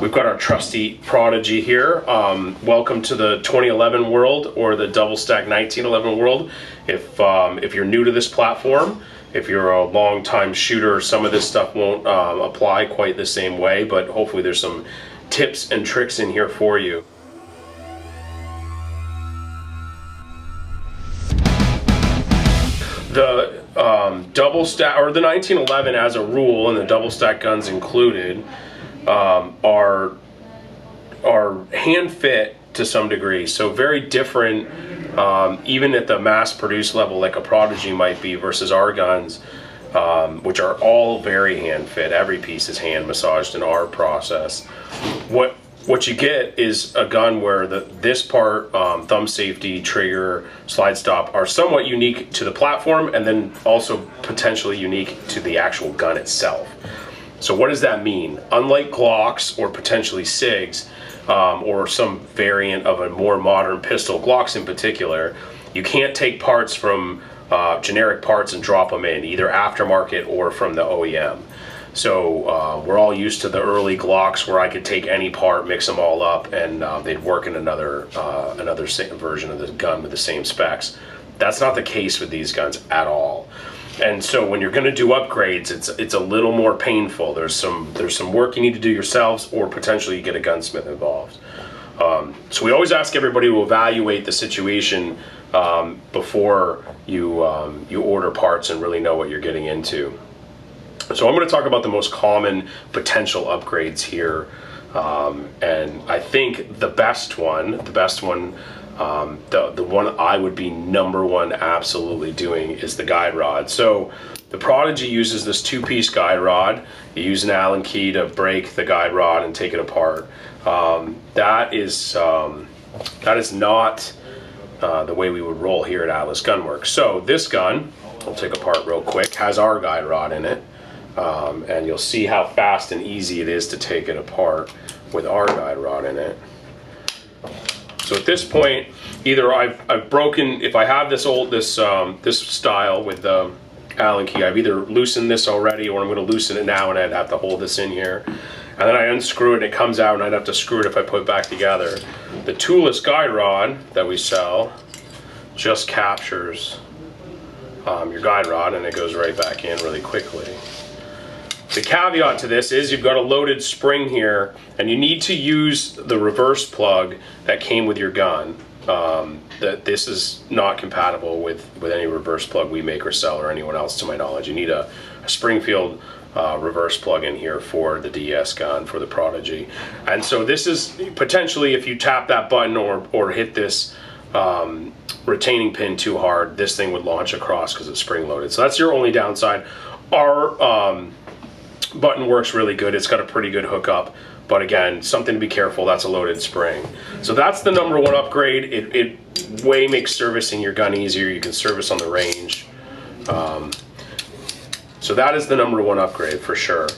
We've got our trusty Prodigy here. Welcome to the 2011 world, or the double stack 1911 world. If you're new to this platform, if you're a long time shooter, some of this stuff won't apply quite the same way, but hopefully there's some tips and tricks in here for you. The double stack, or the 1911 as a rule, and the double stack guns included, are hand fit to some degree, so very different, even at the mass produced level like a Prodigy might be versus our guns, which are all very hand fit. Every piece is hand massaged in our process. What you get is a gun where this part, thumb safety, trigger, slide stop, are somewhat unique to the platform, and then also potentially unique to the actual gun itself. So what does that mean? Unlike Glocks or potentially SIGs, or some variant of a more modern pistol, Glocks in particular, you can't take parts from generic parts and drop them in, either aftermarket or from the OEM. So we're all used to the early Glocks where I could take any part, mix them all up, and they'd work in another version of the gun with the same specs. That's not the case with these guns at all. And so when you're going to do upgrades, it's a little more painful. There's some work you need to do yourselves, or potentially you get a gunsmith involved. So we always ask everybody to evaluate the situation before you order parts and really know what you're getting into. So I'm going to talk about the most common potential upgrades here, and I think the best one, the one I would be number one absolutely doing is the guide rod. So the Prodigy uses this two-piece guide rod. You use an Allen key to break the guide rod and take it apart. That is not the way we would roll here at Atlas Gunworks. So this gun, I'll take apart real quick, has our guide rod in it. And you'll see how fast and easy it is to take it apart with our guide rod in it. So at this point, either I've broken, if I have this style with the Allen key, I've either loosened this already, or I'm going to loosen it now and I'd have to hold this in here. And then I unscrew it and it comes out, and I'd have to screw it if I put it back together. The Toolless guide rod that we sell just captures your guide rod, and it goes right back in really quickly. The caveat to this is you've got a loaded spring here, and you need to use the reverse plug that came with your gun. That this is not compatible with any reverse plug we make or sell, or anyone else to my knowledge. You need a Springfield reverse plug in here for the DS gun, for the Prodigy. And so this is potentially, if you tap that button or hit this retaining pin too hard, this thing would launch across because it's spring loaded. So that's your only downside. Our button works really good. It's got a pretty good hookup, but again, something to be careful. That's a loaded spring. So that's the number one upgrade. It way makes servicing your gun easier. You can service on the range. So that is the number one upgrade for sure.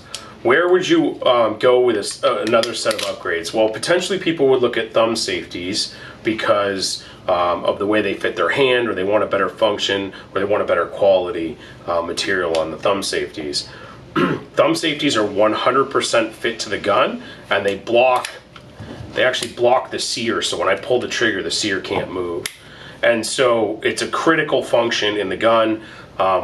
Where would you go with another set of upgrades? Well, potentially people would look at thumb safeties because of the way they fit their hand, or they want a better function, or they want a better quality material on the thumb safeties. Thumb safeties are 100% fit to the gun, and they actually block the sear, so when I pull the trigger, the sear can't move. And so it's a critical function in the gun.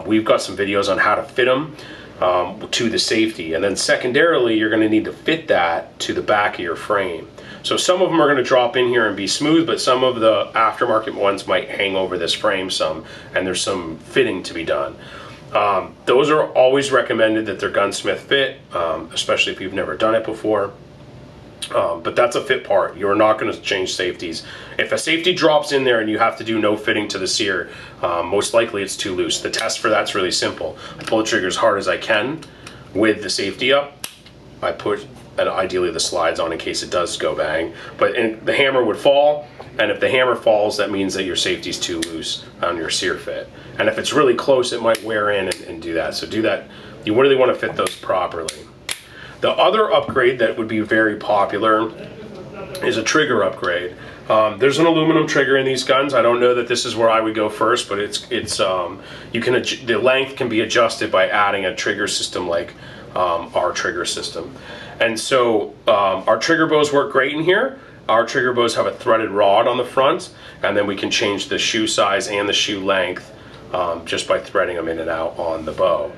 We've got some videos on how to fit them to the safety, and then secondarily, you're going to need to fit that to the back of your frame. So some of them are going to drop in here and be smooth, but some of the aftermarket ones might hang over this frame some, and there's some fitting to be done. Those are always recommended that they're gunsmith fit, especially if you've never done it before. But that's a fit part. You're not going to change safeties. If a safety drops in there and you have to do no fitting to the sear, most likely it's too loose. The test for that's really simple. I pull the trigger as hard as I can with the safety up. I put, and ideally the slides on in case it does go bang, but the hammer would fall. And if the hammer falls, that means that your safety's too loose on your sear fit. And if it's really close, it might wear in and do that. So do that. You really want to fit those properly. The other upgrade that would be very popular is a trigger upgrade. There's an aluminum trigger in these guns. I don't know that this is where I would go first, but the length can be adjusted by adding a trigger system like our trigger system. And so our trigger bows work great in here. Our trigger bows have a threaded rod on the front, and then we can change the shoe size and the shoe length just by threading them in and out on the bow.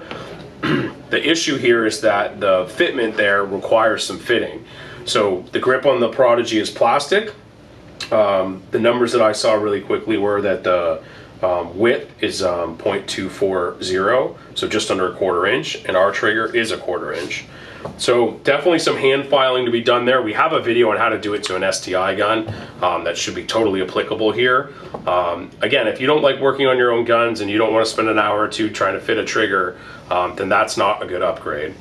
The issue here is that the fitment there requires some fitting. So the grip on the Prodigy is plastic. The numbers that I saw really quickly were that the width is 0.240, so just under a 1/4 inch, and our trigger is a 1/4 inch. So definitely some hand filing to be done there. We have a video on how to do it to an STI gun that should be totally applicable here. Again, if you don't like working on your own guns and you don't want to spend an hour or two trying to fit a trigger, then that's not a good upgrade.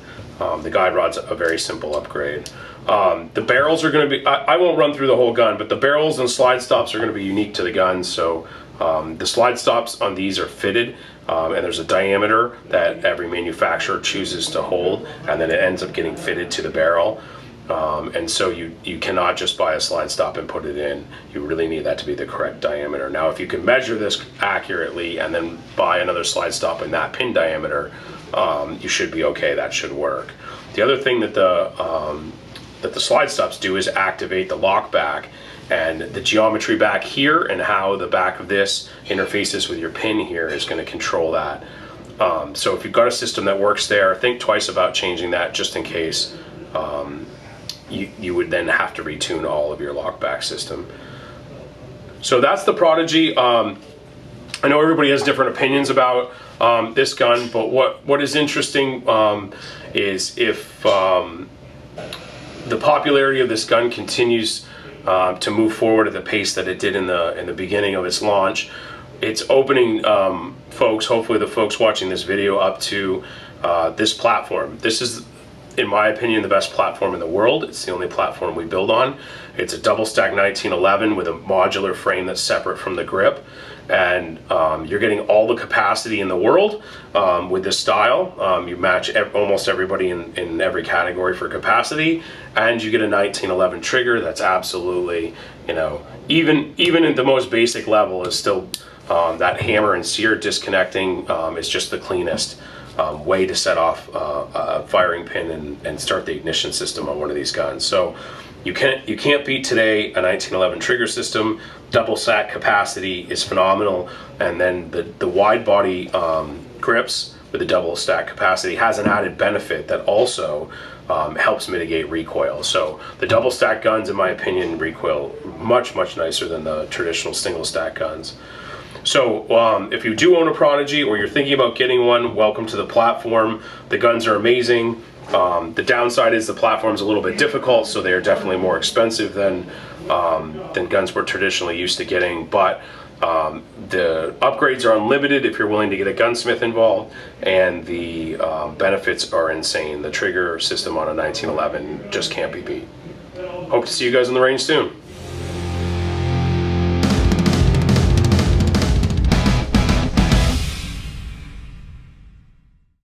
The guide rod's a very simple upgrade. The barrels are going to be, I won't run through the whole gun, but the barrels and slide stops are going to be unique to the gun. So the slide stops on these are fitted, and there's a diameter that every manufacturer chooses to hold, and then it ends up getting fitted to the barrel. And so you cannot just buy a slide stop and put it in. You really need that to be the correct diameter. Now, if you can measure this accurately and then buy another slide stop in that pin diameter, you should be okay. That should work. The other thing that the slide stops do is activate the lockback, and the geometry back here and how the back of this interfaces with your pin here is going to control that. So if you've got a system that works there, think twice about changing that, just in case you would then have to retune all of your lockback system. So that's the Prodigy. I know everybody has different opinions about this gun, but what is interesting is if the popularity of this gun continues to move forward at the pace that it did in the beginning of its launch, it's opening folks, hopefully the folks watching this video, up to this platform. This is, in my opinion, the best platform in the world. It's the only platform we build on. It's a double stack 1911 with a modular frame that's separate from the grip, and you're getting all the capacity in the world with this style. You match almost everybody in every category for capacity, and you get a 1911 trigger that's absolutely, you know, even at the most basic level is still that hammer and sear disconnecting is just the cleanest way to set off a firing pin and start the ignition system on one of these guns. So you can't beat today a 1911 trigger system. Double stack capacity is phenomenal, and then the wide body grips with the double stack capacity has an added benefit that also helps mitigate recoil. So the double stack guns, in my opinion, recoil much nicer than the traditional single stack guns. So if you do own a Prodigy or you're thinking about getting one, welcome to the platform. The guns are amazing. The downside is the platform's a little bit difficult, so they are definitely more expensive than guns we're traditionally used to getting. But the upgrades are unlimited if you're willing to get a gunsmith involved, and the benefits are insane. The trigger system on a 1911 just can't be beat. Hope to see you guys on the range soon.